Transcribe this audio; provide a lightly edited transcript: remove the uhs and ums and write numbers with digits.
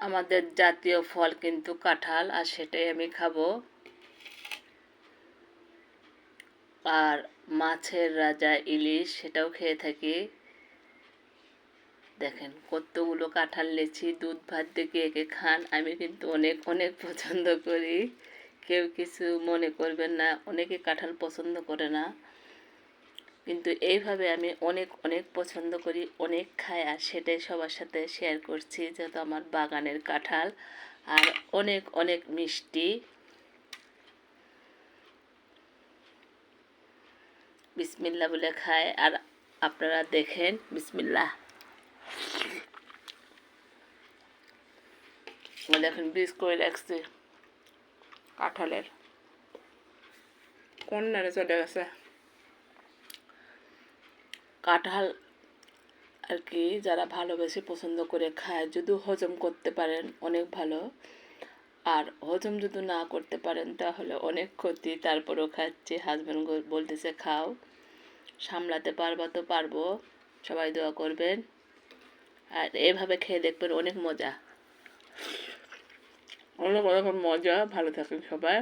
আমাদের জাতীয় ফল কিন্তু কাঁঠাল, আর সেটাই আমি খাবো। আর মাছের রাজা ইলিশ, সেটাও খেয়ে থাকি। দেখেন কতগুলো কাঁঠাল লেছি, দুধ ভাত দিয়ে একে খান। আমি কিন্তু অনেক অনেক পছন্দ করি, কেউ কিছু মনে করবেন না, অনেকে কাঁঠাল পছন্দ করে না, কিন্তু এইভাবে আমি অনেক অনেক পছন্দ করি, অনেক খাই। আর সেটাই সবার সাথে শেয়ার করছি, যেহেতু আমার বাগানের কাঁঠাল আর অনেক অনেক মিষ্টি। বিসমিল্লা বলে খায়, আর আপনারা দেখেন। বিসমিল্লা। দেখেন বীজ করে রাখছি কাঁঠালের, কোন নাড়ে চলে গেছে। কাঁঠাল আর কি যারা ভালোবেসে পছন্দ করে খায়, যদি হজম করতে পারেন অনেক ভালো, আর হজম যদি না করতে পারেন তাহলে অনেক ক্ষতি। তারপরেও খাচ্ছি, হাজব্যান্ড বলতেছে খাও, সামলাতে পারবা তো? পারবো। সবাই দোয়া করবেন, আর এভাবে খেয়ে দেখবেন অনেক মজা, অনেক অনেক মজা। ভালো থাকেন সবাই।